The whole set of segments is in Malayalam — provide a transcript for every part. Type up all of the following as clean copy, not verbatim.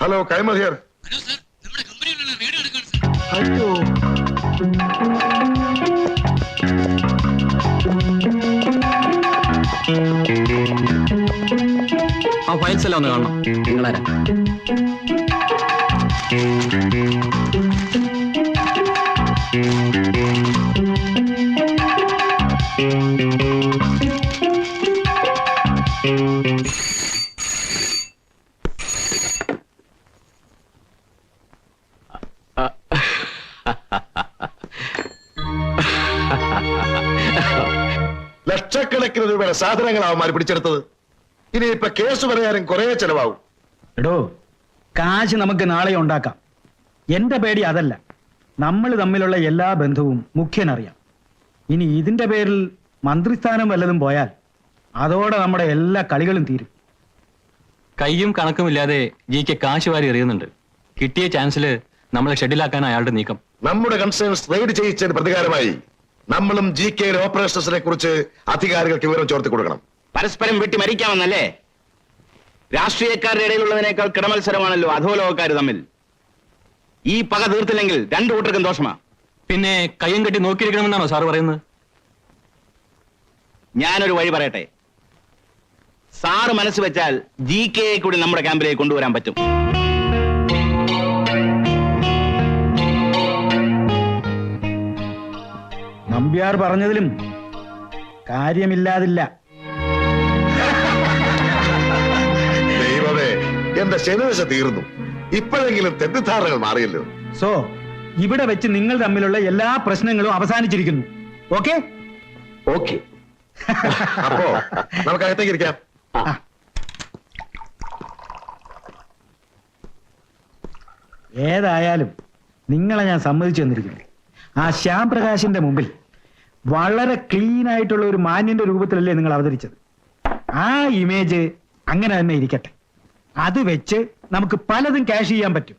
Hello, Kaimal here. Hello sir, നമ്മുടെ കമ്പനിയിലുള്ള റേഡിയോ എടുക്കാൻ സർ. അയ്യോ, ആ ഫയൽസ് എല്ലാം ഒന്ന് കാണണം. നിങ്ങളാരാ? ലക്ഷക്കണക്കിന് രൂപയുടെ സാധനങ്ങളാവും അവന്മാർ പിടിച്ചെടുത്തത്. ഇനി ഇപ്പൊ കേസ് പറയാനും കുറെ ചെലവാകും. എടോ, കാശ് നമുക്ക് നാളെ ഉണ്ടാക്കാം. എന്റെ പേടി അതല്ല. നമ്മൾ തമ്മിലുള്ള എല്ലാ ബന്ധവും മുഖ്യനറിയാം. ഇനി ഇതിന്റെ പേരിൽ മന്ത്രിസ്ഥാനം വല്ലതും പോയാൽ അതോടെ നമ്മുടെ എല്ലാ കളികളും തീരും. കയ്യും കണക്കുമില്ലാതെ ജിക്ക് കാശ് വാരി എറിയുന്നുണ്ട്. കിട്ടിയ ചാൻസിൽ നമ്മളെ ഷെഡിലാക്കാൻ അയാളുടെ നീക്കം. നമ്മുടെ കൺസേൺസ് റെയ്ഡ് ചെയ്യിച്ചതിന് പ്രതികാരമായി നമ്മളും ജി കെയുടെ ഓപ്പറേഷൻസിനെ കുറിച്ച് അധികാരികൾക്ക് വിവരം ചോർത്തി കൊടുക്കണം. പരസ്പരം വെട്ടി മരിക്കാമെന്നല്ലേ? രാഷ്ട്രീയക്കാരുടെ ഇടയിലുള്ളതിനേക്കാൾ കിടമത്സരമാണല്ലോ അധോലോകക്കാർ തമ്മിൽ. ഈ പക തീർത്തില്ലെങ്കിൽ രണ്ടു കൂട്ടർക്കും ദോഷമാ. പിന്നെ കയ്യും കെട്ടി നോക്കിയിരിക്കണമെന്നാണോ സാറ് പറയുന്നത്? ഞാനൊരു വഴി പറയട്ടെ. സാറ് മനസ്സ് വെച്ചാൽ ജി കെയെ കൂടി നമ്മുടെ ക്യാമ്പിലേക്ക് കൊണ്ടുവരാൻ പറ്റും. നമ്പ്യാർ പറഞ്ഞതിലും കാര്യമില്ലാതില്ല. ദൈവമേ, എന്റെ ശനിദശ തീർന്നു. ഇപ്പോഴെങ്കിലും തെറ്റിദ്ധാരണകൾ മാറിയല്ലോ. സോ ഇവിടെ വെച്ച് നിങ്ങൾ തമ്മിലുള്ള എല്ലാ പ്രശ്നങ്ങളും അവസാനിച്ചിരിക്കുന്നു. ഓക്കെ? ഓക്കെ. അപ്പോ നമുക്ക് അകത്തേക്ക് ഇരിക്കാം. ഏതായാലും നിങ്ങളെ ഞാൻ സമ്മതിച്ചു തന്നിരിക്കുന്നു. ആ ശ്യാം പ്രകാശിന്റെ മുമ്പിൽ വളരെ ക്ലീൻ ആയിട്ടുള്ള ഒരു മാന്യന്റെ രൂപത്തിലല്ലേ നിങ്ങൾ അവതരിച്ചത്. ആ ഇമേജ് അങ്ങനെ തന്നെ ഇരിക്കട്ടെ. അത് വെച്ച് നമുക്ക് പലതും ക്യാഷ് ചെയ്യാൻ പറ്റും.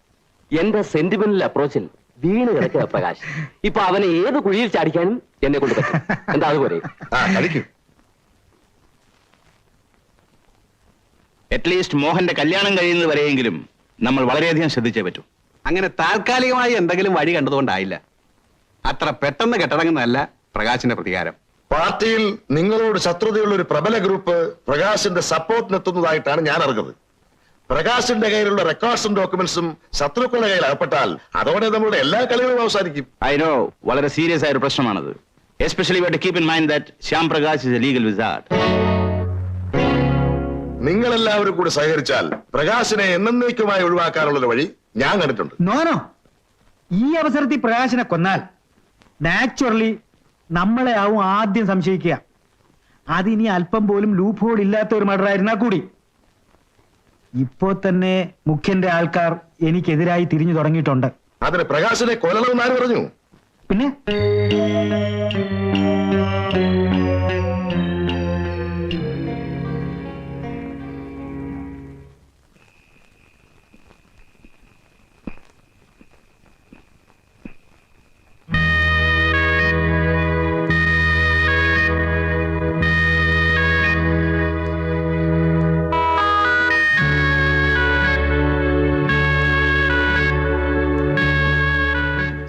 എന്റെ സെന്റിമെന്റൽ അപ്രോച്ചിൽ വീണ് കിടക്കുക പ്രകാശ്. ഇപ്പൊ അവനെ ഏത് കുഴിയിൽ ചാടിക്കാനും എന്നെ കൊണ്ട് പറ്റും. എന്താ അതുപോലെ? അറ്റ്ലീസ്റ്റ് മോഹന്റെ കല്യാണം കഴിയുന്നത് വരെയെങ്കിലും നമ്മൾ വളരെയധികം ശ്രദ്ധിച്ചേ പറ്റൂ. അങ്ങനെ താൽക്കാലികമായി എന്തെങ്കിലും വഴി കണ്ടതുകൊണ്ടായില്ല. അത്ര പെട്ടെന്ന് കെട്ടടങ്ങുന്നതല്ല പ്രകാശിന്റെ പ്രതികാരം. പാർട്ടിയിൽ നിങ്ങളോട് ശത്രുതയുള്ള ഒരു പ്രബല ഗ്രൂപ്പ് പ്രകാശിന്റെ സപ്പോർട്ടിനെത്തുന്നതായിട്ടാണ് ഞാൻ അറിഞ്ഞത്. പ്രകാശിന്റെ കയ്യിലുള്ള റെക്കോർഡ്സും ഡോക്യുമെന്റ്സും ശത്രുക്കളുടെ കയ്യിൽ അകപ്പെട്ടാൽ അതോടെ നമ്മുടെ എല്ലാ കളികളും അവസാനിക്കും. ഐ നോ, വളരെ സീരിയസ് ആയ ഒരു പ്രശ്നമാണത്. Especially we have to keep in mind that Shyam Prakash is a legal wizard. നിങ്ങളെല്ലാവരും കൂടി സഹകരിച്ചാൽ പ്രകാശിനെ എന്നേക്കുമായി ഒഴിവാക്കാനുള്ള വഴി ഞാൻ കണ്ടിട്ടുണ്ട്. നോനോ, ഈ അവസരത്തിൽ പ്രകാശിനെ കൊന്നാൽ നാച്ചുറലി നമ്മളെ ആവും ആദ്യം സംശയിക്കുക. അതിനി അല്പം പോലും ലൂപ്പ് ഹോൾ ഇല്ലാത്ത ഒരു മർഡർ ആയിരുന്നാൽ കൂടി. ഇപ്പോ തന്നെ മുഖ്യന്റെ ആൾക്കാർ എനിക്കെതിരായി തിരിഞ്ഞു തുടങ്ങിയിട്ടുണ്ട്. അതിന് പ്രകാശിനെ കൊല്ലണമെന്ന് ആര് പറഞ്ഞു? പിന്നെ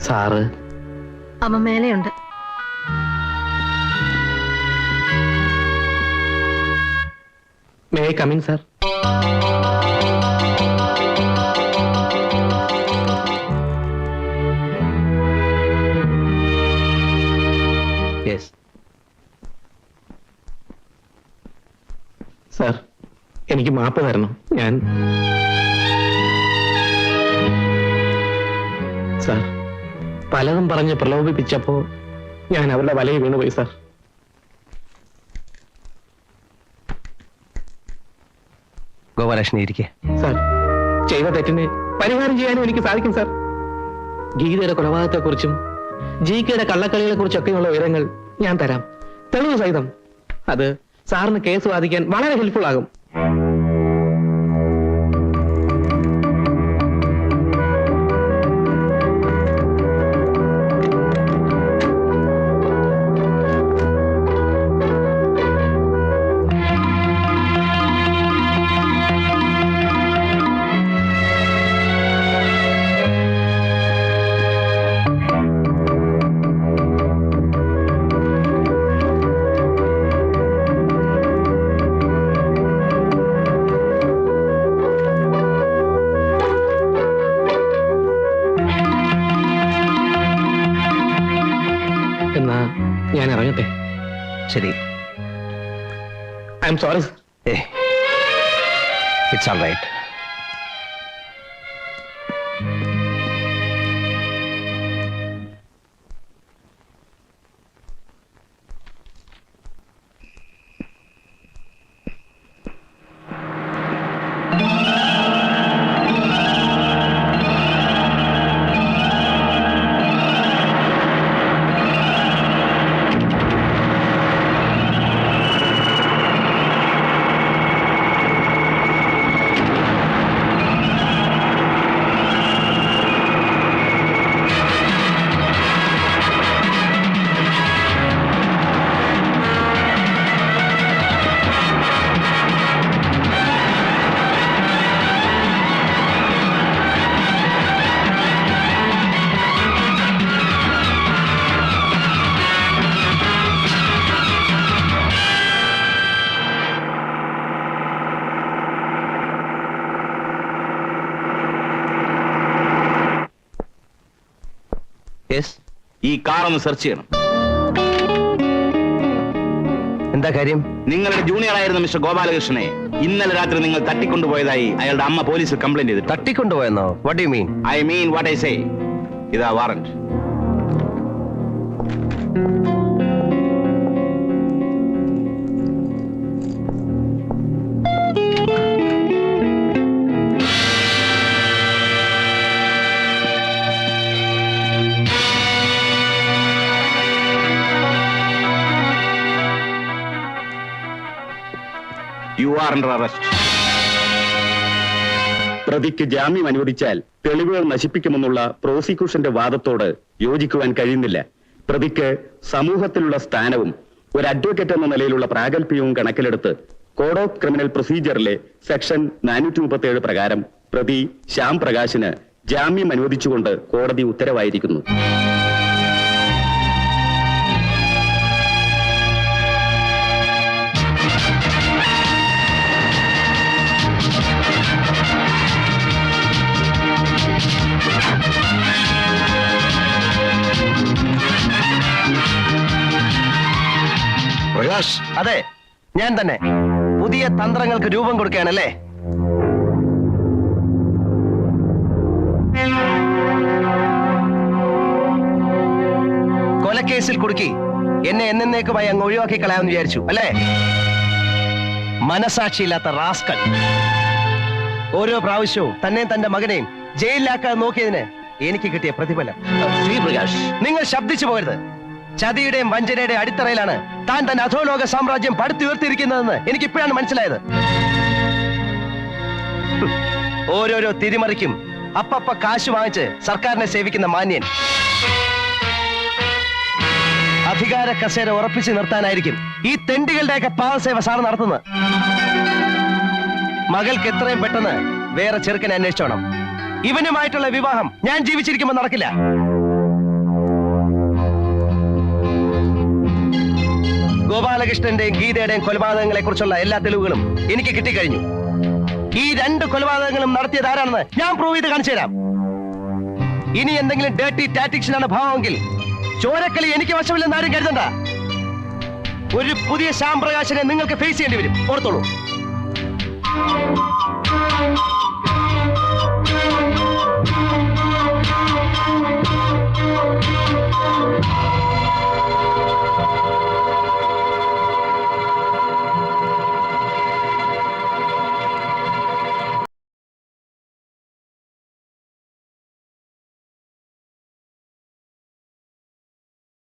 സാറ് അവൻ മേലെയുണ്ട്. May I come in sir? Yes sir, എനിക്ക് മാപ്പ് തരണം. ഞാൻ സാർ പലതും പറഞ്ഞ് പ്രലോഭിപ്പിച്ചപ്പോ ഞാൻ അവരുടെ വലയിൽ വീണുപോയി സാർ. ഗോപാലകൃഷ്ണൻ ഇരിക്കെ. സാർ, ചെയ്ത തെറ്റിന് പരിഹാരം ചെയ്യാനും എനിക്ക് സാധിക്കും സാർ. ഗീതയുടെ കൊലപാതകത്തെക്കുറിച്ചും ജി കെയുടെ കള്ളക്കളികളെ കുറിച്ചൊക്കെയുള്ള വിവരങ്ങൾ ഞാൻ തരാം, തെളിവ് സഹിതം. അത് സാറിന് കേസ് വാദിക്കാൻ വളരെ ഹെൽപ്ഫുൾ ആകും. ശരി. I am sorry. It's all right. ഈ കാർ ഒന്ന് സെർച്ച് ചെയ്യണം. എന്താ കാര്യം? നിങ്ങളുടെ ജൂനിയർ ആയിരുന്ന മിസ്റ്റർ ഗോപാലകൃഷ്ണനെ ഇന്നലെ രാത്രി നിങ്ങൾ തട്ടിക്കൊണ്ടുപോയതായി അയാളുടെ അമ്മ പോലീസിൽ കംപ്ലൈന്റ് ചെയ്തിട്ടുണ്ട്. തട്ടിക്കൊണ്ടുപോയെന്നോ? What you mean? I mean what I say. ഇതാ warrant. You are under arrest. പ്രതിക്ക് ജാമ്യം അനുവദിച്ചാൽ തെളിവുകൾ നശിപ്പിക്കുമെന്നുള്ള പ്രോസിക്യൂഷന്റെ വാദത്തോട് യോജിക്കുവാൻ കഴിയുന്നില്ല. പ്രതിക്ക് സമൂഹത്തിലുള്ള സ്ഥാനവും ഒരു അഡ്വക്കേറ്റ് എന്ന നിലയിലുള്ള പ്രാഗൽഭ്യവും കണക്കിലെടുത്ത് കോഡ് ഓഫ് ക്രിമിനൽ പ്രൊസീജിയറിലെ സെക്ഷൻ 437 പ്രകാരം പ്രതി ശ്യാം പ്രകാശിന് ജാമ്യം അനുവദിച്ചുകൊണ്ട് കോടതി ഉത്തരവായിരിക്കുന്നു. പ്രകാശ്, അതെ, ഞാൻ തന്നെ. പുതിയ തന്ത്രങ്ങൾക്ക് രൂപം കൊടുക്കുകയാണല്ലേ? കൊലക്കേസിൽ കുടുക്കി എന്നെ എന്നേക്കുമായി അങ്ങ് ഒഴിവാക്കി കളയാമെന്ന് വിചാരിച്ചു അല്ലേ? മനസാക്ഷിയില്ലാത്ത റാസ്കൽ. ഓരോ പ്രാവശ്യവും തന്നെയും തന്റെ മകനെയും ജയിലിലാക്കാൻ നോക്കിയതിന് എനിക്ക് കിട്ടിയ പ്രതിഫലം. പ്രകാശ്, നിങ്ങൾ ശബ്ദിച്ചു പോകരുത്. ചതിയുടെയും വഞ്ചനയുടെയും അടിത്തറയിലാണ് താൻ തന്റെ അധോലോക സാമ്രാജ്യം പടുത്തുയർത്തിയിരിക്കുന്നതെന്ന് എനിക്ക് ഇപ്പോഴാണ് മനസ്സിലായത്. ഓരോരോ തിരിമറിക്കും അപ്പപ്പ കാശ് വാങ്ങിച്ച് സർക്കാരിനെ സേവിക്കുന്ന മാന്യൻ. അധികാര കസേര ഉറപ്പിച്ചു നിർത്താനായിരിക്കും ഈ തെണ്ടികളുടെയൊക്കെ പാദസേവ സാർ നടത്തുന്നത്. മകൾക്ക് എത്രയും പെട്ടെന്ന് വേറെ ചെറുക്കനെ അന്വേഷിച്ചോണം. ഇവനുമായിട്ടുള്ള വിവാഹം ഞാൻ ജീവിച്ചിരിക്കുമ്പോൾ നടക്കില്ല. ഗോപാലകൃഷ്ണന്റെയും ഗീതയുടെയും കൊലപാതകങ്ങളെ കുറിച്ചുള്ള എല്ലാ തെളിവുകളും എനിക്ക് കിട്ടിക്കഴിഞ്ഞു. ഈ 2 കൊലപാതകങ്ങളും നടത്തിയത് ആരാണെന്ന് ഞാൻ പ്രൂവ് ചെയ്ത് കാണിച്ചു തരാം. ഇനി എന്തെങ്കിലും ഡേർട്ടി ടാറ്റിക്സിനാണ് ഭാവമെങ്കിൽ ചോരക്കളി എനിക്ക് വശമില്ലെന്ന് ആരും കരുതണ്ട. ഒരു പുതിയ ശ്യാം പ്രകാശിനെ നിങ്ങൾക്ക് ഫേസ് ചെയ്യേണ്ടി വരും, ഓർത്തോളൂ.